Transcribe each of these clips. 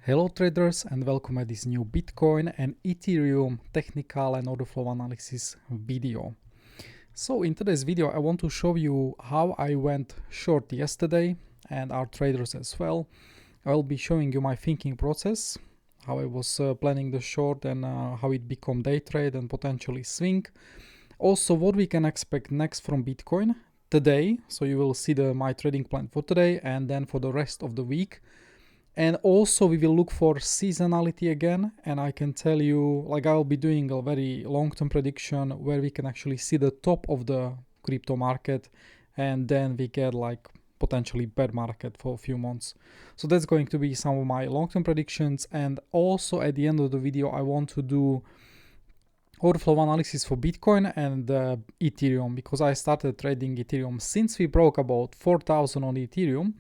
Hello traders and welcome at this new Bitcoin and Ethereum technical and order flow analysis video. So in today's video I want to show you how I went short yesterday and our traders as well. I'll be showing you my thinking process, how I was planning the short and how it become day trade and potentially swing. Also what we can expect next from Bitcoin today. So you will see my trading plan for today and then for the rest of the week. And also we will look for seasonality again, and I can tell you, like, I'll be doing a very long-term prediction where we can actually see the top of the crypto market, and then we get like potentially bear market for a few months. So that's going to be some of my long-term predictions. And also at the end of the video I want to do order flow analysis for Bitcoin and Ethereum, because I started trading Ethereum since we broke about 4,000 on Ethereum.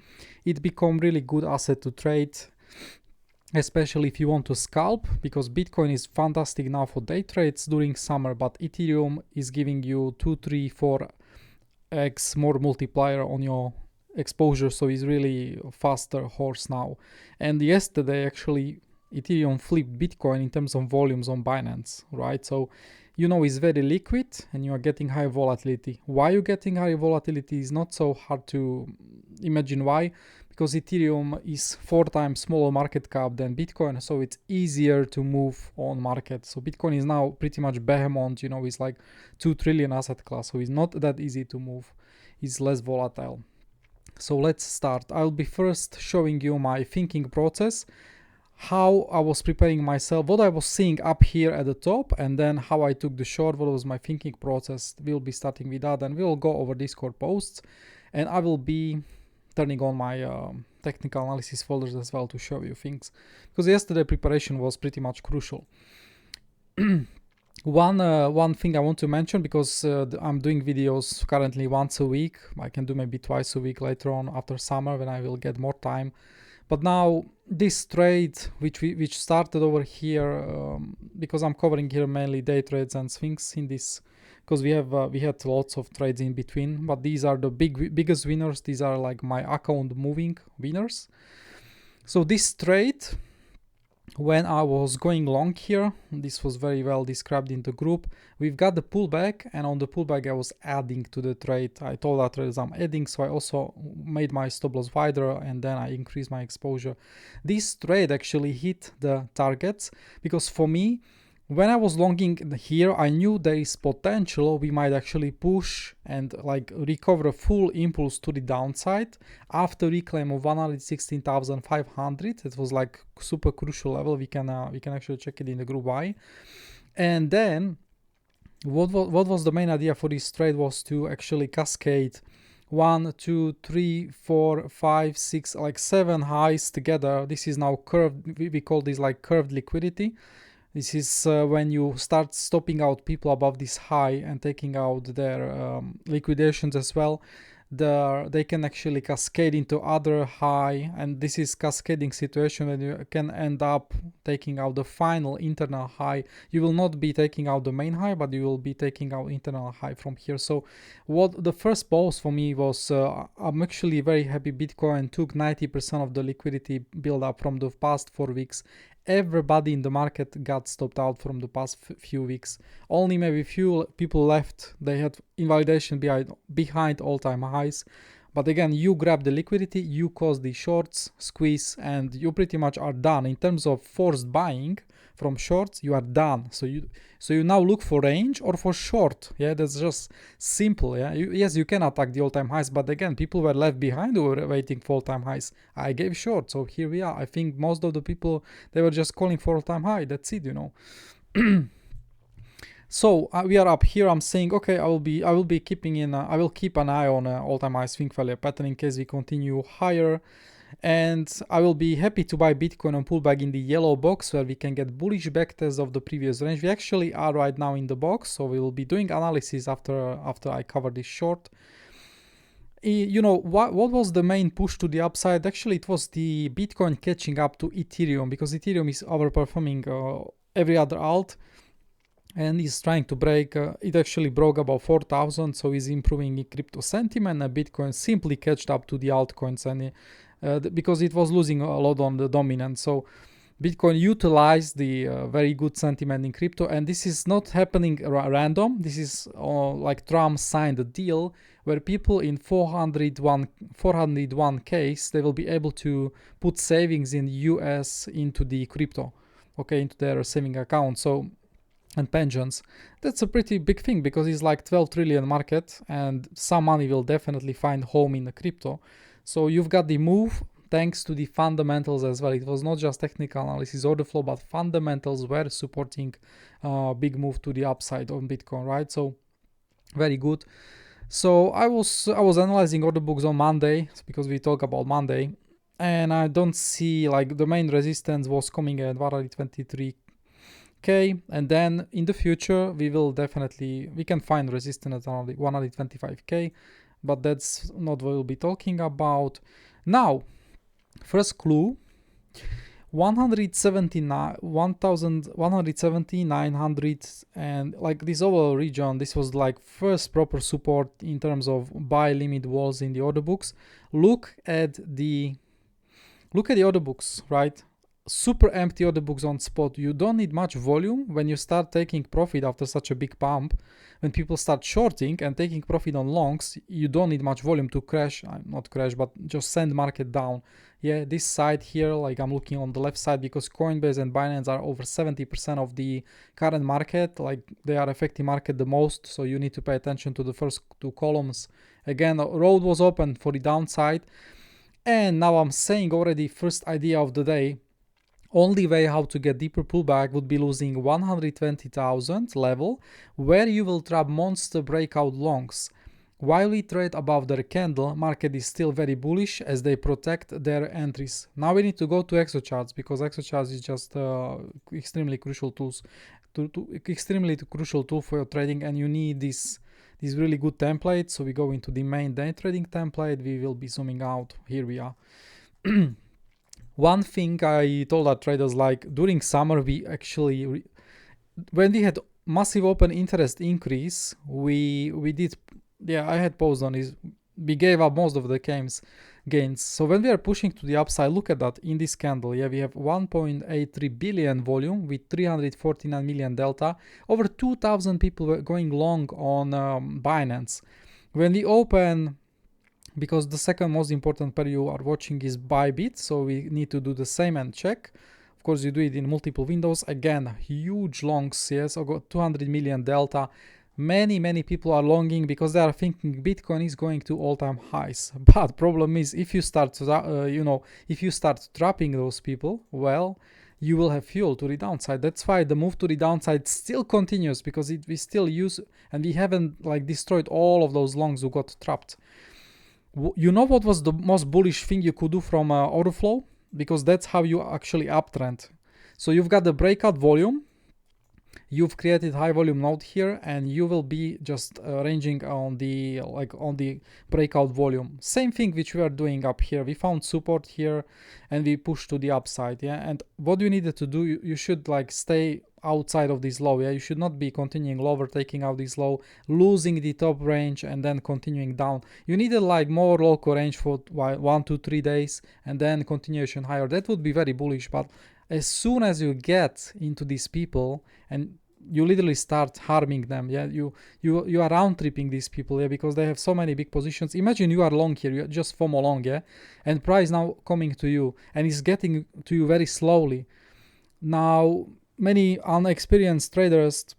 It become really good asset to trade, especially if you want to scalp, because Bitcoin is fantastic now for day trades during summer, but Ethereum is giving you 2, 3, 4x more multiplier on your exposure, so it's really a faster horse now. And yesterday actually Ethereum flipped Bitcoin in terms of volumes on Binance, right? So, you know, it's very liquid and you are getting high volatility. Why you're getting high volatility is not so hard to imagine why, because Ethereum is 4 times smaller market cap than Bitcoin, so it's easier to move on market. So Bitcoin is now pretty much behemoth, you know, it's like 2 trillion asset class, so it's not that easy to move. It's less volatile. So let's start. I'll be first showing you my thinking process, how I was preparing myself, what I was seeing up here at the top, and then how I took the short, what was my thinking process. We'll be starting with that, and we'll go over Discord posts, and I will be turning on my technical analysis folders as well to show you things, because yesterday preparation was pretty much crucial. One thing I want to mention, because I'm doing videos currently once a week. I can do maybe twice a week later on after summer when I will get more time. But now this trade, which started over here, because I'm covering here mainly day trades and swings in this, because we had lots of trades in between. But these are the biggest winners. These are like my account moving winners. So this trade, when I was going long here, this was very well described in the group. We've got the pullback, and on the pullback I was adding to the trade. I told our traders I'm adding, so I also made my stop loss wider and then I increased my exposure. This trade actually hit the targets, because for me, when I was longing here, I knew there is potential we might actually push and like recover a full impulse to the downside after reclaim of 116,500. It was like super crucial level. We can actually check it in the group Y. And then what was the main idea for this trade was to actually cascade 1, 2, 3, 4, 5, 6, like 7 highs together. This is now curved. We call this like curved liquidity. This is when you start stopping out people above this high and taking out their liquidations as well. They can actually cascade into other high, and this is cascading situation, and you can end up taking out the final internal high. You will not be taking out the main high, but you will be taking out internal high from here. So what the first pause for me was, I'm actually very happy Bitcoin took 90% of the liquidity build up from the past 4 weeks. Everybody in the market got stopped out from the past few weeks. Only maybe few people left. They had invalidation behind all-time highs. But again, you grab the liquidity, you cause the shorts, squeeze, and you pretty much are done. In terms of forced buying from shorts, you are done. So you now look for range or for short. Yeah, that's just simple. Yeah, yes, you can attack the all-time highs, but again, people were left behind who were waiting for all-time highs. I gave short, so here we are. I think most of the people, they were just calling for all-time high. That's it, you know. So we are up here. I'm saying, okay, I will be keeping in. I will keep an eye on all-time high swing value pattern in case we continue higher, and I will be happy to buy Bitcoin on pullback in the yellow box where we can get bullish backtest of the previous range. We actually are right now in the box, so we will be doing analysis after I cover this short. You know, what was the main push to the upside? Actually, it was the Bitcoin catching up to Ethereum, because Ethereum is overperforming every other alt. And is trying to break, it actually broke about 4,000, so is improving in crypto sentiment, and Bitcoin simply catched up to the altcoins, and because it was losing a lot on the dominance. So Bitcoin utilized the very good sentiment in crypto, and this is not happening random. This is like Trump signed a deal where people in 401 case, they will be able to put savings in US into the crypto, okay, into their saving account. So, and pensions, that's a pretty big thing because it's like 12 trillion market, and some money will definitely find home in the crypto. So you've got the move thanks to the fundamentals as well. It was not just technical analysis or the flow, but fundamentals were supporting big move to the upside on Bitcoin, right? So very good. So I was analyzing order books on Monday because we talk about Monday, and I don't see, like, the main resistance was coming at 123k, and then in the future we can find resistance at 125k, but that's not what we'll be talking about now. First clue, 1,179, and like this overall region, this was like first proper support in terms of buy limit walls in the order books. Look at the order books, right? Super empty order books on spot. You don't need much volume when you start taking profit after such a big pump. When people start shorting and taking profit on longs, you don't need much volume to not crash, but just send market down. Yeah, this side here, like I'm looking on the left side because Coinbase and Binance are over 70% of the current market. Like they are affecting market the most, so you need to pay attention to the first two columns. Again, the road was open for the downside. And now I'm saying already, first idea of the day, only way how to get deeper pullback would be losing 120,000 level, where you will trap monster breakout longs. While we trade above their candle, market is still very bullish as they protect their entries. Now we need to go to Exocharts because Exocharts is just extremely crucial extremely crucial tool for your trading, and you need this really good template. So we go into the main day trading template. We will be zooming out. Here we are. One thing I told our traders, like during summer, we actually, when we had massive open interest increase, we did, yeah, I had paused on is we gave up most of the gains. So when we are pushing to the upside, look at that in this candle. Yeah, we have 1.83 billion volume with 349 million delta. Over 2,000 people were going long on Binance. When we open, because the second most important pair you are watching is Bybit, so we need to do the same and check. Of course, you do it in multiple windows. Again, huge longs, yes, I got 200 million delta. Many people are longing because they are thinking Bitcoin is going to all-time highs. But problem is, if you start if you start trapping those people, well, you will have fuel to the downside. That's why the move to the downside still continues, because we still use, and we haven't like destroyed all of those longs who got trapped. You know what was the most bullish thing you could do from Orderflow? Because that's how you actually uptrend. So you've got the breakout volume, you've created high volume node here, and you will be just ranging on the breakout volume. Same thing which we are doing up here. We found support here and we pushed to the upside. Yeah, and what you needed to do, you should like stay outside of this low. Yeah, you should not be continuing lower, taking out this low, losing the top range and then continuing down. You needed like more local range for 1 to 3 days and then continuation higher. That would be very bullish. But as soon as you get into these people and you literally start harming them, yeah, you are round tripping these people, yeah, because they have so many big positions. Imagine you are long here, you just FOMO long, yeah, and price now coming to you and it's getting to you very slowly. Now many unexperienced traders,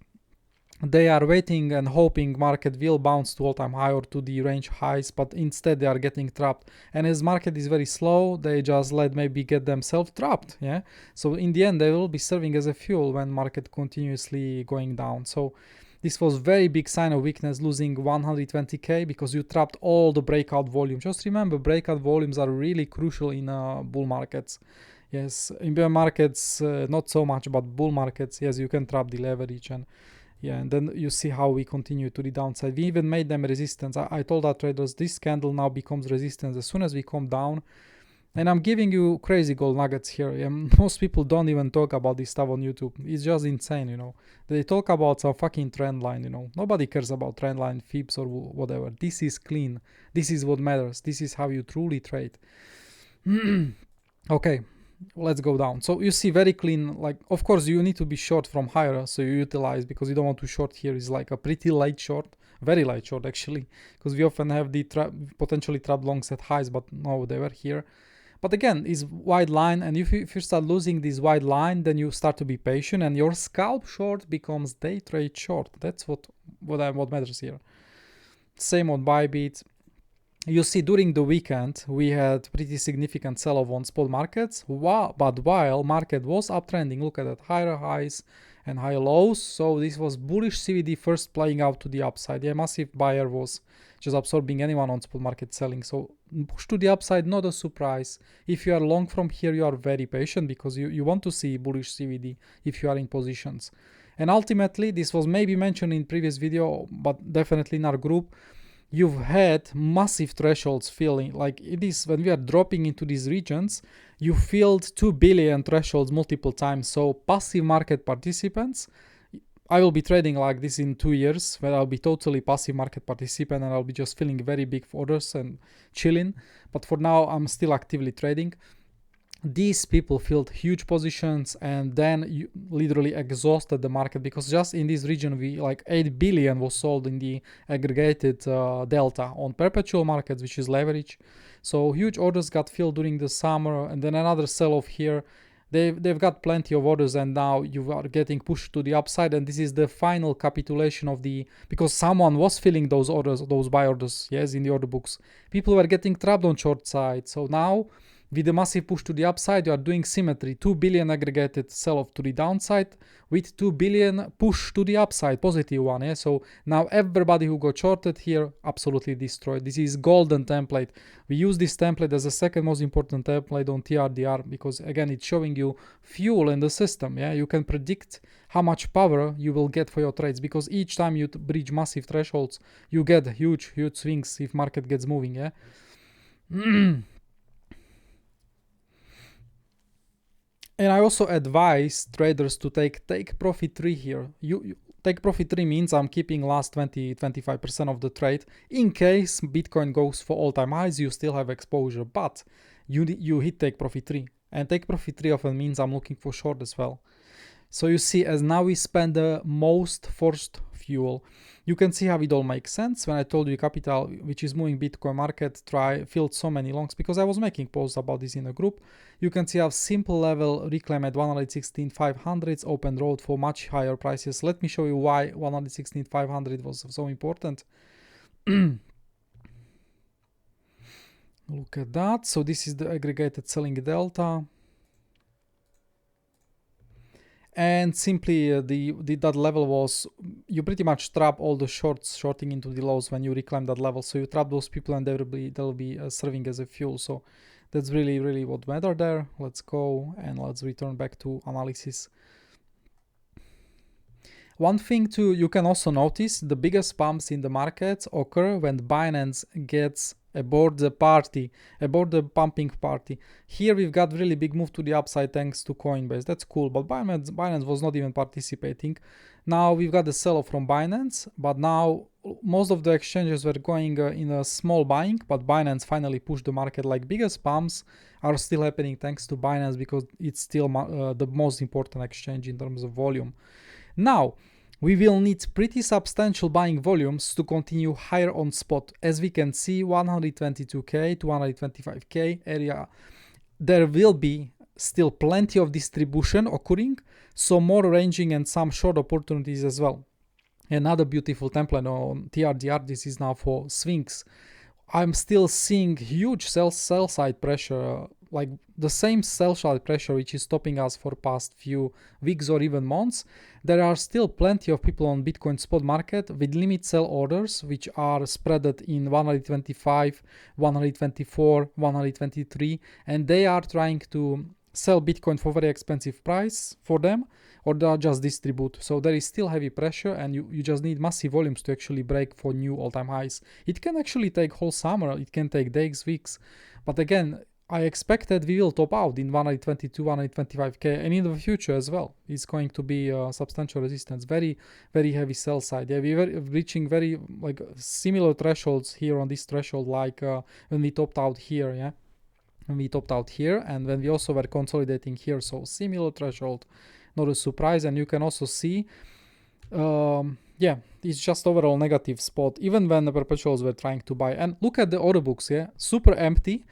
they are waiting and hoping market will bounce to all-time high or to the range highs, but instead they are getting trapped. And as market is very slow, they just maybe get themselves trapped. Yeah. So in the end, they will be serving as a fuel when market continuously going down. So this was very big sign of weakness, losing 120k because you trapped all the breakout volume. Just remember, breakout volumes are really crucial in bull markets. Yes, in bear markets, not so much, but bull markets, yes, you can trap the leverage. And yeah, and then you see how we continue to the downside. We even made them resistance. I told our traders this candle now becomes resistance as soon as we come down. And I'm giving you crazy gold nuggets here. Yeah, most people don't even talk about this stuff on YouTube. It's just insane, you know. They talk about some fucking trend line, you know. Nobody cares about trend line, fibs or whatever. This is clean. This is what matters. This is how you truly trade. Okay. let's go down. So you see very clean, like, of course you need to be short from higher, so you utilize, because you don't want to short here is like a pretty light short, very light short actually, because we often have the potentially trap longs at highs, but no, they were here. But again, it's wide line, and if you start losing this wide line, then you start to be patient, and your scalp short becomes day trade short. That's what matters here. Same on Bybit. You see, during the weekend, we had pretty significant sell-off on spot markets, but while market was uptrending, look at that, higher highs and higher lows. So this was bullish CVD first playing out to the upside. Yeah, massive buyer was just absorbing anyone on spot market selling. So push to the upside, not a surprise. If you are long from here, you are very patient because you want to see bullish CVD if you are in positions. And ultimately, this was maybe mentioned in previous video, but definitely in our group, you've had massive thresholds filling. Like it is when we are dropping into these regions, you filled 2 billion thresholds multiple times. So passive market participants, I will be trading like this in 2 years, where I'll be totally passive market participant and I'll be just filling very big orders and chilling. But for now, I'm still actively trading. These people filled huge positions and then you literally exhausted the market, because just in this region we like 8 billion was sold in the aggregated delta on perpetual markets, which is leverage. So huge orders got filled during the summer, and then another sell-off here. They've got plenty of orders, and now you are getting pushed to the upside, and this is the final capitulation of the, because someone was filling those orders, those buy orders, yes, in the order books. People were getting trapped on short side. So now with the massive push to the upside, you are doing symmetry. 2 billion aggregated sell-off to the downside with 2 billion push to the upside, positive one. Yeah? So now everybody who got shorted here absolutely destroyed. This is golden template. We use this template as a second most important template on TRDR because again, it's showing you fuel in the system. Yeah, you can predict how much power you will get for your trades, because each time you breach massive thresholds, you get huge swings if market gets moving. Yeah. And I also advise traders to take profit 3 here. You take profit 3 means I'm keeping last 20-25% of the trade. In case Bitcoin goes for all-time highs, you still have exposure, but you hit take profit 3. And take profit 3 often means I'm looking for short as well. So you see, as now we spend the most forced fuel, you can see how it all makes sense. When I told you capital, which is moving Bitcoin market, filled so many longs, because I was making posts about this in a group. You can see how simple level reclaim at 116,500 open road for much higher prices. Let me show you why 116,500 was so important. Look at that. So this is the aggregated selling delta. And simply that level was, you pretty much trap all the shorts shorting into the lows when you reclaim that level. So you trap those people and they'll be serving as a fuel. So that's really what mattered there. Let's go and let's return back to analysis. One thing too, you can also notice the biggest pumps in the market occur when Binance gets aboard the pumping party. Here we've got really big move to the upside thanks to Coinbase. That's cool, but Binance was not even participating. Now we've got the sell-off from Binance, but now most of the exchanges were going in a small buying, but Binance finally pushed the market. Like biggest pumps are still happening thanks to Binance because it's still the most important exchange in terms of volume. Now, we will need pretty substantial buying volumes to continue higher on spot. As we can see, 122k to 125k area. There will be still plenty of distribution occurring, so more ranging and some short opportunities as well. Another beautiful template on TRDR, this is now for swings. I'm still seeing huge sell side pressure, like the same sell side pressure which is stopping us for past few weeks or even months. There are still plenty of people on Bitcoin spot market with limit sell orders which are spreaded in 125, 124, 123, and they are trying to sell Bitcoin for very expensive price for them, or they just distribute. So there is still heavy pressure, and you just need massive volumes to actually break for new all-time highs. It can actually take whole summer, it can take days, weeks, but again, I expect that we will top out in 122, 125k, and in the future as well. It's going to be substantial resistance, very heavy sell side. Yeah, we were reaching very like similar thresholds here on this threshold, like when we topped out here. Yeah. and we topped out here, and when we also were consolidating here, so similar threshold, not a surprise. And you can also see yeah, it's just overall negative spot, even when the perpetuals were trying to buy. And look at the order books, yeah, super empty.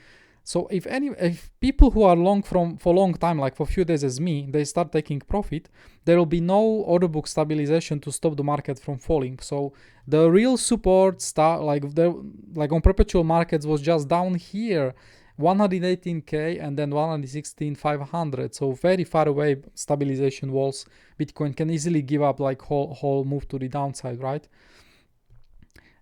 So if people who are long for long time, like for a few days as me, they start taking profit, there will be no order book stabilization to stop the market from falling. So the real support like on perpetual markets was just down here, 118k and then 116,500. So very far away stabilization walls. Bitcoin can easily give up like whole move to the downside, right?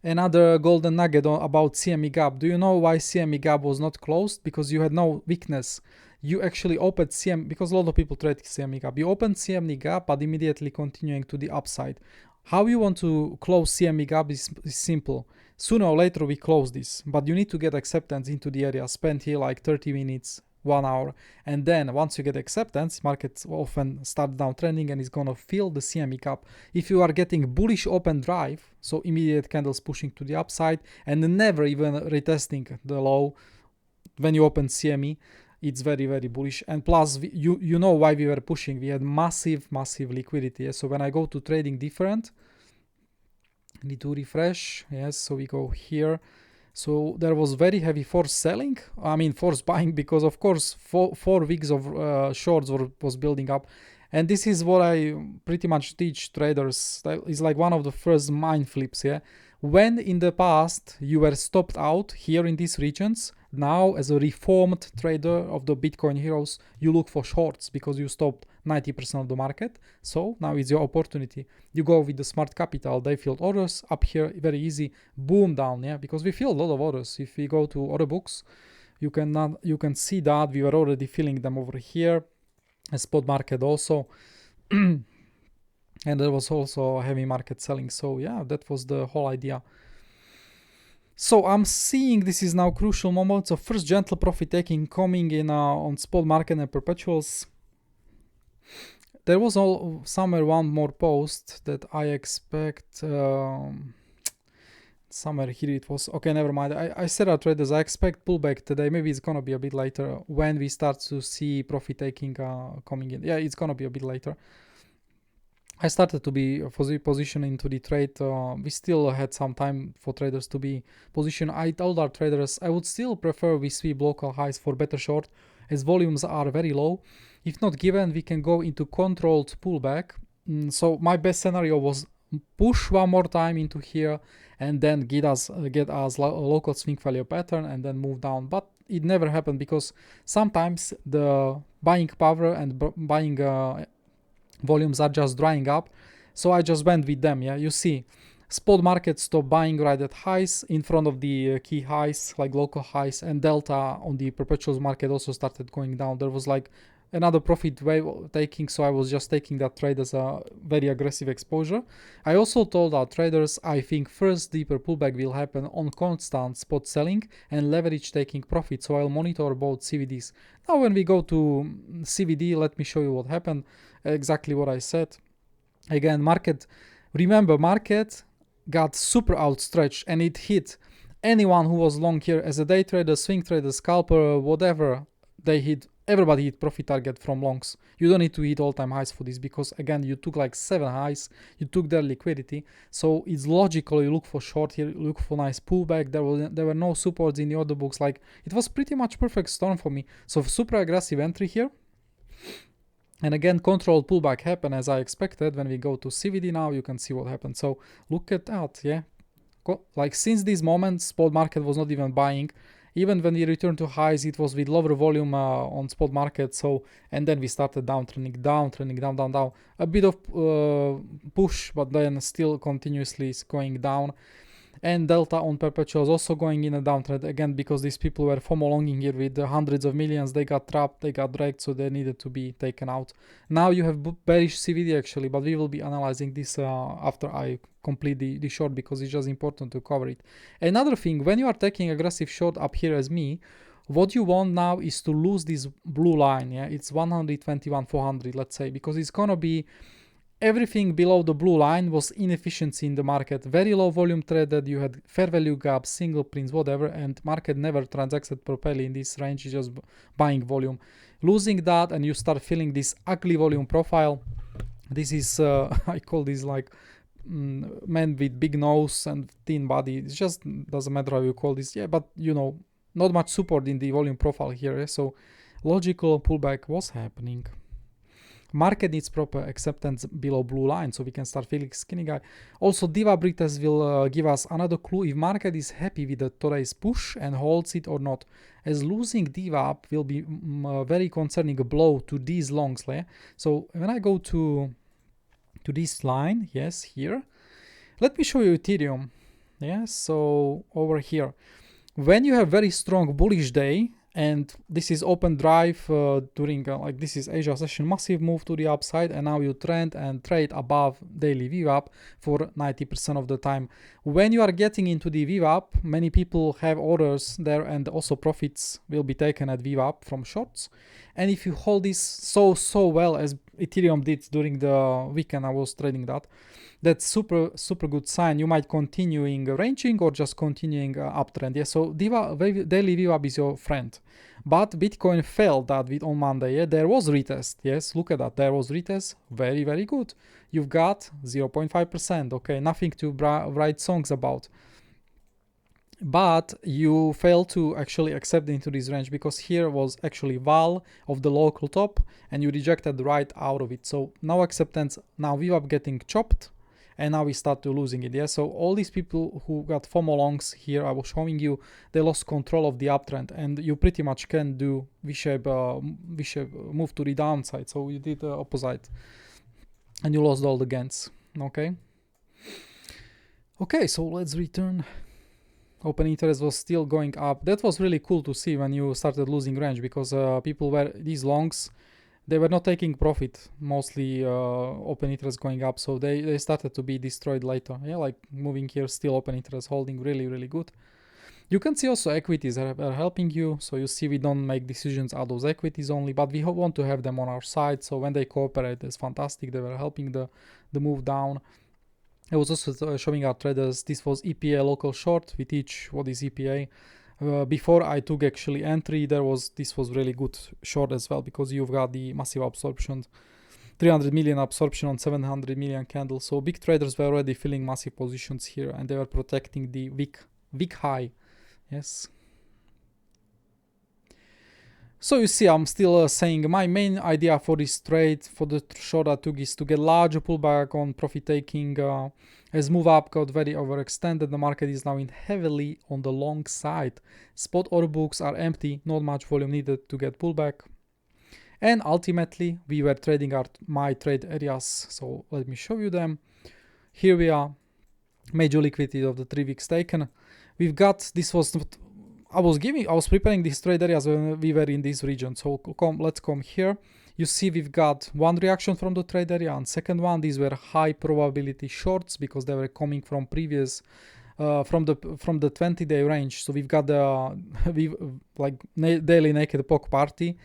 Another golden nugget about CME gap. Do you know why CME gap was not closed? Because you had no weakness. You actually opened CME, because a lot of people trade CME gap. You opened CME gap, but immediately continuing to the upside. How you want to close CME gap is simple. Sooner or later we close this, but you need to get acceptance into the area. Spend here like 30 minutes, 1 hour, and then once you get acceptance, markets often start downtrending and is gonna fill the CME gap. If you are getting bullish open drive, so immediate candles pushing to the upside and never even retesting the low when you open CME, it's very, very bullish. And plus, you know why we were pushing. We had massive liquidity. So when I go to Tradingdifferent, need to refresh. Yes, so we go here. So there was very heavy force selling, force buying, because of course 4 weeks of shorts was building up. And this is what I pretty much teach traders. It's like one of the first mind flips, yeah. When in the past you were stopped out here in these regions, now as a reformed trader of the Bitcoin heroes, you look for shorts because you stopped 90% of the market. So now is your opportunity. You go with the smart capital, they filled orders up here, very easy, boom down, yeah, because we fill a lot of orders. If we go to order books, you can see that we were already filling them over here. A spot market also. And there was also heavy market selling. So yeah, that was the whole idea. So I'm seeing this is now crucial moment. So first gentle profit taking coming in on spot market and perpetuals. There was somewhere one more post that I expect. Somewhere here it was. Okay, never mind. I said our traders, I expect pullback today. Maybe it's gonna be a bit later when we start to see profit taking coming in. Yeah, it's gonna be a bit later. I started to be positioned into the trade. We still had some time for traders to be positioned. I told our traders I would still prefer we sweep local highs for better short, as volumes are very low. If not given, we can go into controlled pullback. So my best scenario was push one more time into here and then get us a local swing value pattern and then move down. But it never happened because sometimes the buying power and buying volumes are just drying up. So I just went with them. Yeah, you see spot market stopped buying right at highs in front of the key highs, like local highs, and delta on the perpetuals market also started going down. There was like another profit wave taking, so I was just taking that trade as a very aggressive exposure. I also told our traders I think first deeper pullback will happen on constant spot selling and leverage taking profit, so I'll monitor both CVDs. Now when we go to CVD, let me show you what happened, exactly what I said. Again, remember market got super outstretched and it hit anyone who was long here as a day trader, swing trader, scalper, whatever. Everybody hit profit target from longs. You don't need to hit all-time highs for this because again you took like 7 highs, you took their liquidity, so it's logical you look for short here, you look for nice pullback. There were no supports in the order books, like it was pretty much perfect storm for me. So super aggressive entry here. And again, controlled pullback happened as I expected. When we go to CVD now, you can see what happened. So look at that, yeah. Like since this moment, spot market was not even buying. Even when we returned to highs, it was with lower volume on spot market. So, and then we started downtrending, down. A bit of push, but then still continuously going down. And delta on perpetuals also going in a downtrend again because these people were FOMO longing here with hundreds of millions. They got trapped, they got dragged, so they needed to be taken out. Now you have bearish CVD actually, but we will be analyzing this after I complete the short because it's just important to cover it. Another thing, when you are taking aggressive short up here as me, what you want now is to lose this blue line. Yeah, it's 121,400, let's say, because it's gonna be everything below the blue line was inefficiency in the market. Very low volume traded, you had fair value gaps, single prints, whatever, and market never transacted properly in this range, just buying volume. Losing that, and you start feeling this ugly volume profile. This is, I call this like man with big nose and thin body. It just doesn't matter how you call this. Yeah, but you know, not much support in the volume profile here. Yeah? So logical pullback was happening. Market needs proper acceptance below blue line, so we can start feeling skinny guy. Also, DVAP retest will give us another clue if market is happy with the today's push and holds it or not, as losing DVAP will be a very concerning blow to these longs. So when I go to this line, yes, here, let me show you Ethereum. Yes, so over here, when you have very strong bullish day, and this is open drive during like this is Asia session, massive move to the upside, and now you trend and trade above daily VWAP for 90% of the time. When you are getting into the VWAP, many people have orders there, and also profits will be taken at VWAP from shorts. And if you hold this so well as Ethereum did during the weekend, I was trading that's super good sign. You might continuing ranging or just continuing uptrend. Yeah, so daily VWAP is your friend. But Bitcoin failed that on Monday. Yeah, there was retest. Yes, look at that. There was retest. Very good. You've got 0.5%. Okay, nothing to write songs about. But you failed to actually accept into this range, because here was actually val of the local top and you rejected right out of it. So no acceptance. Now VWAP getting chopped. And now we start to losing it. Yeah, so all these people who got FOMO longs here, I was showing you, they lost control of the uptrend, and you pretty much can do V-shape move to the downside. So you did the opposite, and you lost all the gains. Okay, so let's return. Open interest was still going up. That was really cool to see when you started losing range, because people were these longs. They were not taking profit, mostly open interest going up, so they started to be destroyed later. Yeah, like moving here, still open interest holding really good. You can see also equities are helping you, so you see we don't make decisions out of those equities only, but we want to have them on our side, so when they cooperate, it's fantastic. They were helping the move down. I was also showing our traders, this was EPA local short. We teach what is EPA. Before I took actually entry, this was really good short as well, because you've got the massive absorption, 300 million absorption on 700 million candles. So big traders were already filling massive positions here, and they were protecting the weak high. Yes. So you see, I'm still saying my main idea for this trade, for the short I took, is to get larger pullback on profit taking. As move up got very overextended, the market is now in heavily on the long side. Spot order books are empty, not much volume needed to get pullback. And ultimately, we were trading my trade areas. So let me show you them. Here we are, major liquidity of the 3 weeks taken. We've got, this was not, I was preparing these trade areas when we were in this region. So let's come here. You see we've got one reaction from the trade area, and second one, these were high probability shorts because they were coming from previous from the 20-day range. So we've got the daily naked POC party.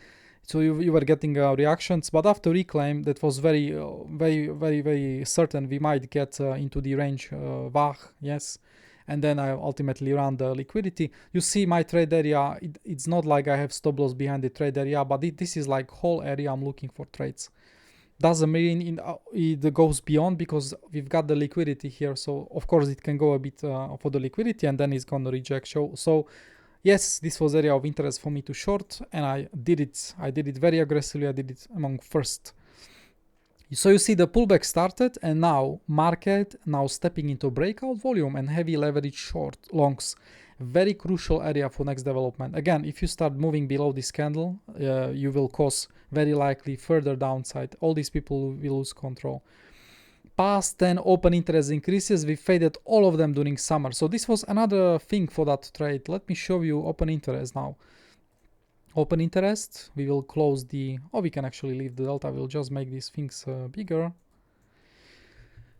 So you were getting reactions, but after reclaim, that was very certain we might get into the range VAH, yes. And then I ultimately ran the liquidity. You see my trade area, it's not like I have stop loss behind the trade area, but this is like whole area I'm looking for trades. Doesn't mean it goes beyond, because we've got the liquidity here. So of course it can go a bit for the liquidity, and then it's gonna reject. So yes, this was area of interest for me to short, and I did it very aggressively. I did it among first. So you see the pullback started, and now market stepping into breakout volume and heavy leverage short longs. Very crucial area for next development. Again, if you start moving below this candle, you will cause very likely further downside. All these people will lose control. Past 10 open interest increases, we faded all of them during summer. So this was another thing for that trade. Let me show you open interest now. Open interest, we will close we can actually leave the delta. We'll just make these things bigger.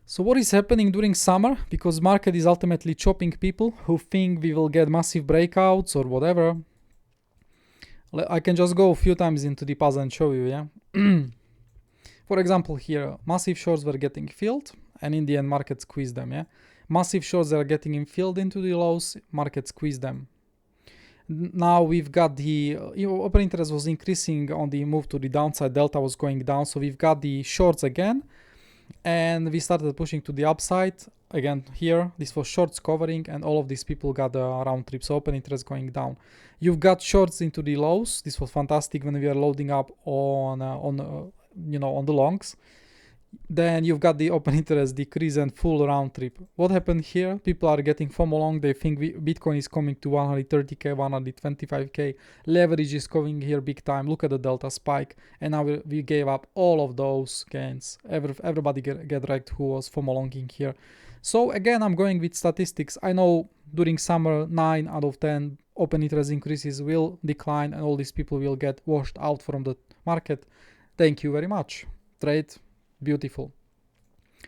So what is happening during summer? Because market is ultimately chopping people who think we will get massive breakouts or whatever. I can just go a few times into the puzzle and show you, yeah. For example, here, massive shorts were getting filled, and in the end, market squeezed them, yeah? Massive shorts that are getting infilled into the lows, market squeezed them. Now we've got the open interest was increasing on the move to the downside, delta was going down, so we've got the shorts again, and we started pushing to the upside. Again, here, this was shorts covering, and all of these people got a round trip, so open interest going down. You've got shorts into the lows. This was fantastic when we are loading up on the longs. Then you've got the open interest decrease and full round trip. What happened here? People are getting FOMO long. They think Bitcoin is coming to 130k, 125k. Leverage is coming here big time. Look at the delta spike. And now we gave up all of those gains. Everybody get wrecked who was FOMO longing here. So again, I'm going with statistics. I know during summer 9 out of 10 open interest increases will decline and all these people will get washed out from the market. Thank you very much. Trade. Beautiful.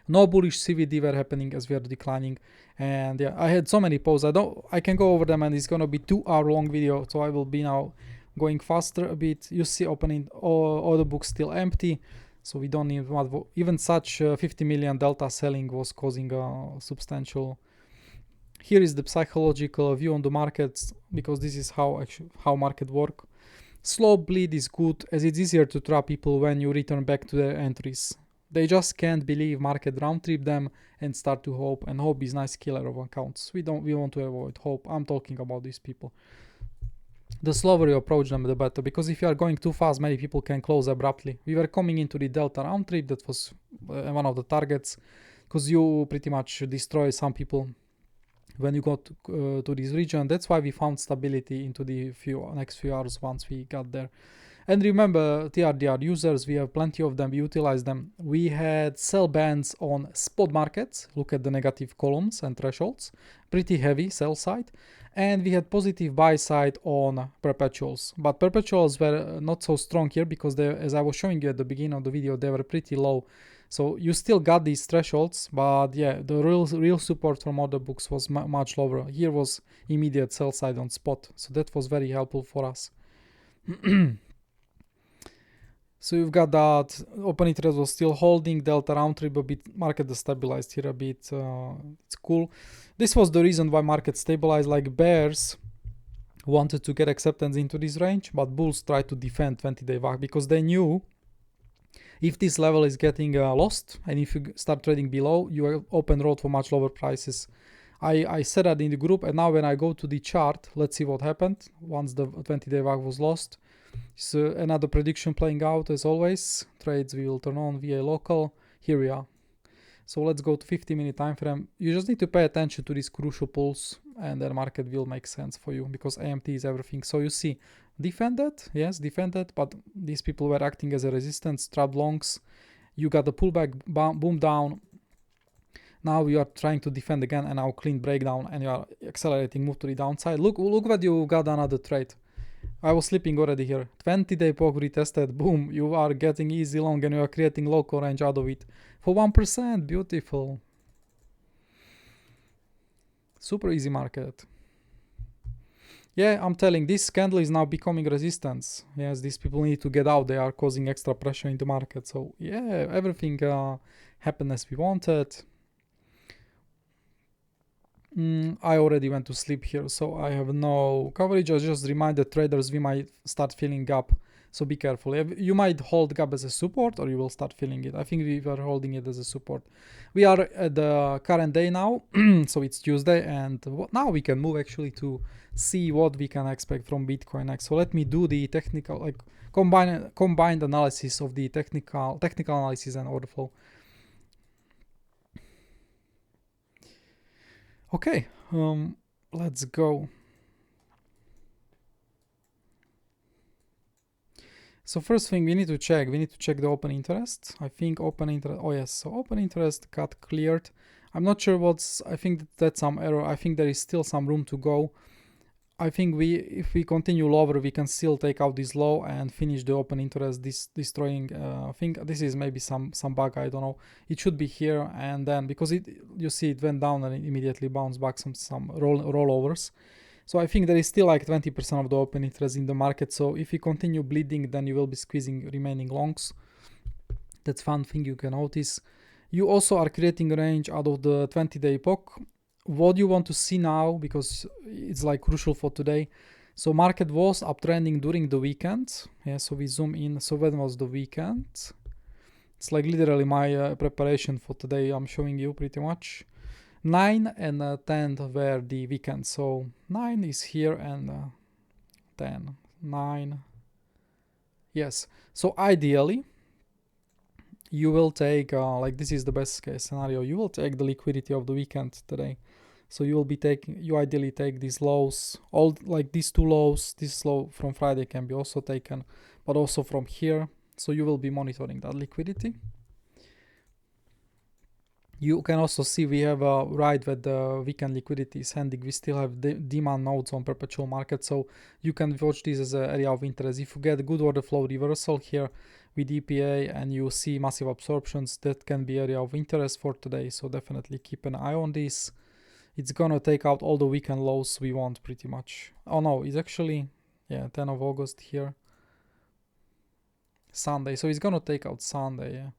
No bullish CVD were happening as we are declining, and yeah, I had so many posts. I can go over them, and it's gonna be 2-hour long video, so I will be now going faster a bit. You see, opening order books still empty, so we don't need even such 50 million delta selling was causing a substantial. Here is the psychological view on the markets, because this is how market work. Slow bleed is good, as it's easier to trap people when you return back to their entries. They just can't believe market round trip them and start to hope, and hope is nice killer of accounts. We want to avoid hope. I'm talking about these people. The slower you approach them, the better, because if you are going too fast, many people can close abruptly. We were coming into the delta round trip, that was one of the targets, because you pretty much destroy some people when you got to this region. That's why we found stability into the next few hours once we got there. And remember, TRDR users, we have plenty of them, we utilize them. We had sell bans on spot markets. Look at the negative columns and thresholds. Pretty heavy sell side. And we had positive buy side on perpetuals. But perpetuals were not so strong here because they, as I was showing you at the beginning of the video, they were pretty low. So you still got these thresholds, but yeah, the real support from order books was much lower. Here was immediate sell side on spot. So that was very helpful for us. So you've got that open interest was still holding, delta round trip a bit, market destabilized here a bit. It's cool. This was the reason why market stabilized. Like bears wanted to get acceptance into this range, but bulls tried to defend 20-day VWAP because they knew if this level is getting lost and if you start trading below, you open road for much lower prices. I said that in the group, and now when I go to the chart, let's see what happened once the 20-day VWAP was lost. So another prediction playing out as always. Trades we will turn on via local. Here we are. So let's go to 50-minute time frame. You just need to pay attention to these crucial pulls, and the market will make sense for you because AMT is everything. So you see, defended, yes, defended, but these people were acting as a resistance, trap longs. You got the pullback, boom down. Now you are trying to defend again, and now clean breakdown, and you are accelerating, move to the downside. Look what you got another trade. I was sleeping already here. 20-day POG retested. Boom. You are getting easy long and you are creating local range out of it. For 1%. Beautiful. Super easy market. Yeah, I'm telling, this candle is now becoming resistance. Yes, these people need to get out. They are causing extra pressure in the market. So yeah, everything happened as we wanted. I already went to sleep here, so I have no coverage. I just remind the traders we might start filling up, so be careful. You might hold gap as a support, or you will start filling it. I think we were holding it as a support. We are at the current day now, so it's Tuesday, and now we can move actually to see what we can expect from Bitcoin next. So let me do the technical, like combined analysis of the technical analysis and order flow. Okay, let's go. So first thing we need to check the open interest. I think open interest, oh yes, so open interest got cleared. I'm not sure I think that's some error. I think there is still some room to go. I think if we continue lower, we can still take out this low and finish the open interest destroying. I think this is maybe some bug, I don't know. It should be here, and then because you see it went down and it immediately bounced back some rollovers. So I think there is still like 20% of the open interest in the market. So if you continue bleeding, then you will be squeezing remaining longs. That's one thing you can notice. You also are creating a range out of the 20-day epoch. What you want to see now, because it's like crucial for today. So market was uptrending during the weekend. Yeah, so we zoom in. So when was the weekend? It's like literally my preparation for today. I'm showing you pretty much. 9 and 10 were the weekend. So 9 is here and 10. 9. Yes. So ideally, you will take, like this is the best case scenario, you will take the liquidity of the weekend today. So you will be taking, you ideally take these lows, all like these two lows, this low from Friday can be also taken, but also from here. So you will be monitoring that liquidity. You can also see we have right where the weekend liquidity is ending. We still have demand nodes on perpetual market, so you can watch this as an area of interest. If you get good order flow reversal here with EPA and you see massive absorptions, that can be area of interest for today. So definitely keep an eye on this. It's gonna take out all the weekend lows we want pretty much. Oh no, it's actually, yeah, 10 of August here. Sunday, so it's gonna take out Sunday, yeah.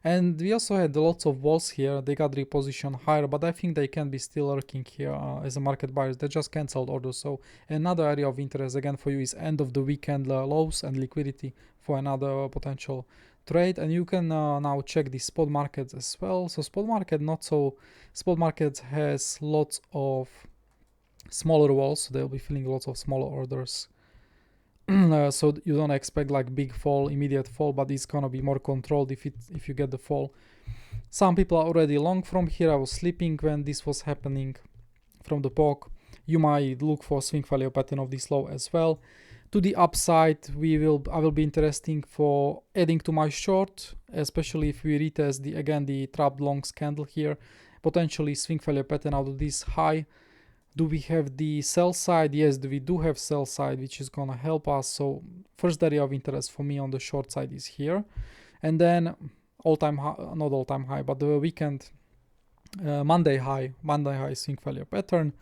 And we also had lots of walls here. They got repositioned higher, but I think they can be still lurking here as a market buyers. They just canceled orders. So another area of interest again for you is end of the weekend lows and liquidity for another potential trade. And you can now check the spot markets as well. So spot market spot market has lots of smaller walls, so they'll be filling lots of smaller orders. So you don't expect like big fall, immediate fall, but it's gonna be more controlled if you get the fall. Some people are already long from here. I was sleeping when this was happening from the POC. You might look for swing value pattern of this low as well. To the upside, I will be interesting for adding to my short, especially if we retest the trapped longs candle here, potentially swing value pattern out of this high. Do we have the sell side? Yes, we do have sell side, which is gonna help us. So first area of interest for me on the short side is here. And then all-time high, not all-time high, but the weekend Monday high swing value pattern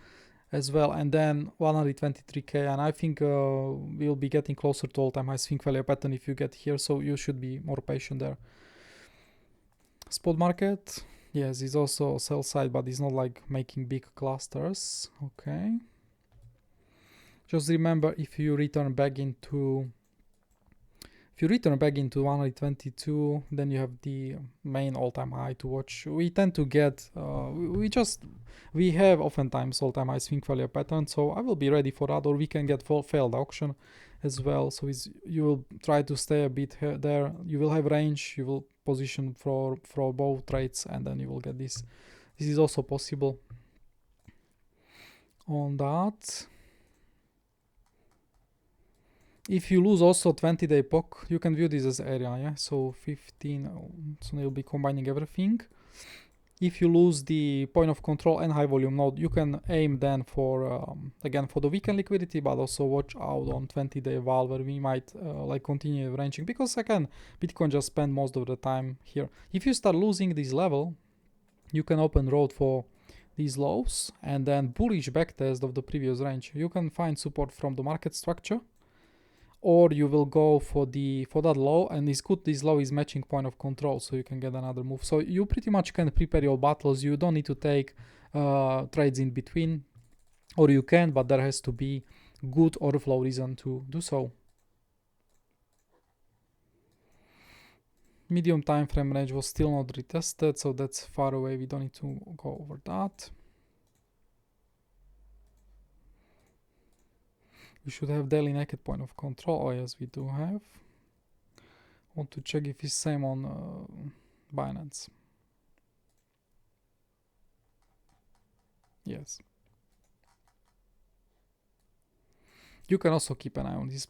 as well. And then 123k, and I think we'll be getting closer to all-time high swing value pattern if you get here. So you should be more patient there. Spot market. Yes, it's also sell side, but it's not like making big clusters. Okay. Just remember, if you return back into 122, then you have the main all-time high to watch. We tend to get, we have oftentimes all-time high swing value pattern, so I will be ready for that, or we can get failed auction as well. So you will try to stay a bit there. You will have range, you will position for both trades, and then you will get this. This is also possible on that. If you lose also 20-day POC, you can view this as area, yeah? So 15, so you'll be combining everything. If you lose the point of control and high volume node, you can aim then for, again, for the weekend liquidity, but also watch out on 20-day val where we might like continue ranging, because again, Bitcoin just spend most of the time here. If you start losing this level, you can open road for these lows and then bullish backtest of the previous range. You can find support from the market structure, or you will go for that low, and it's good this low is matching point of control, so you can get another move. So you pretty much can prepare your battles. You don't need to take trades in between, or you can, but there has to be good order flow reason to do so. Medium time frame range was still not retested, so that's far away. We don't need to go over that. We should have daily naked point of control. Oh yes, we do have. Want to check if it's same on Binance. Yes. You can also keep an eye on this.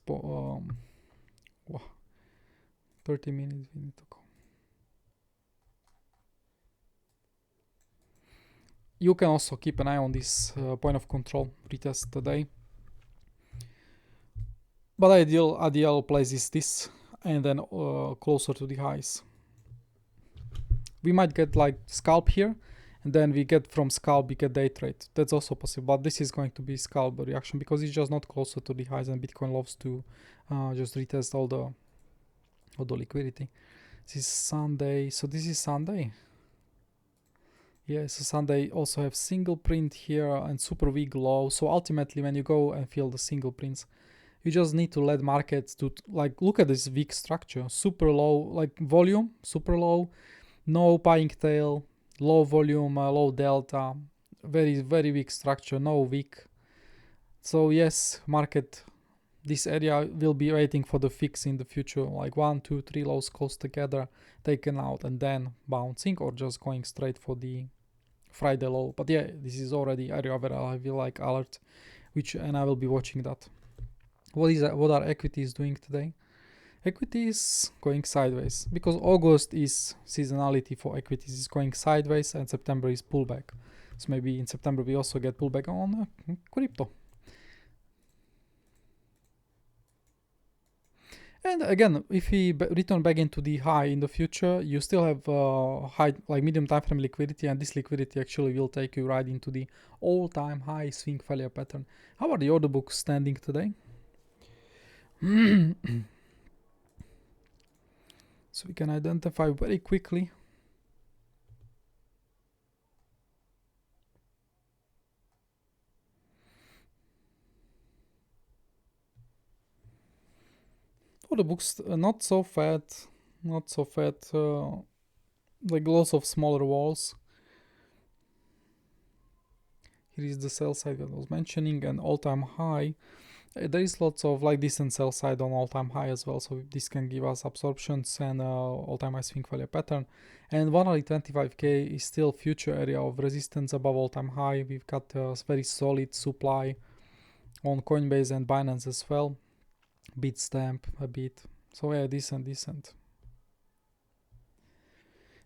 30 minutes we need to go. You can also keep an eye on this point of control retest today. But ideal place is this, and then closer to the highs. We might get like scalp here, and then we get from scalp, we get day trade. That's also possible, but this is going to be scalp reaction because it's just not closer to the highs, and Bitcoin loves to just retest all the liquidity. This is Sunday, so this is Sunday. Yeah, so Sunday also have single print here and super weak low. So ultimately when you go and fill the single prints, you just need to let markets to like look at this weak structure, super low, like volume, super low, no buying tail, low volume, low delta, very, very weak structure, no wick. So yes, market, this area will be waiting for the fix in the future, like 1, 2, 3 lows close together, taken out and then bouncing or just going straight for the Friday low. But yeah, this is already area where I will like alert, and I will be watching that. What are equities doing today? Equities going sideways because August is seasonality for equities, is going sideways and September is pullback. So maybe in September we also get pullback on crypto. And again, if we return back into the high in the future, you still have high, like medium time frame liquidity, and this liquidity actually will take you right into the all-time high swing failure pattern. How are the order books standing today? So we can identify very quickly. Order books not so fat, like lots of smaller walls. Here is the sell side that I was mentioning, and all-time high. There is lots of like decent sell side on all-time high as well, so this can give us absorptions and all-time high swing failure pattern. And 125k is still future area of resistance above all-time high. We've got a very solid supply on Coinbase and Binance as well. Bitstamp a bit. So yeah, decent.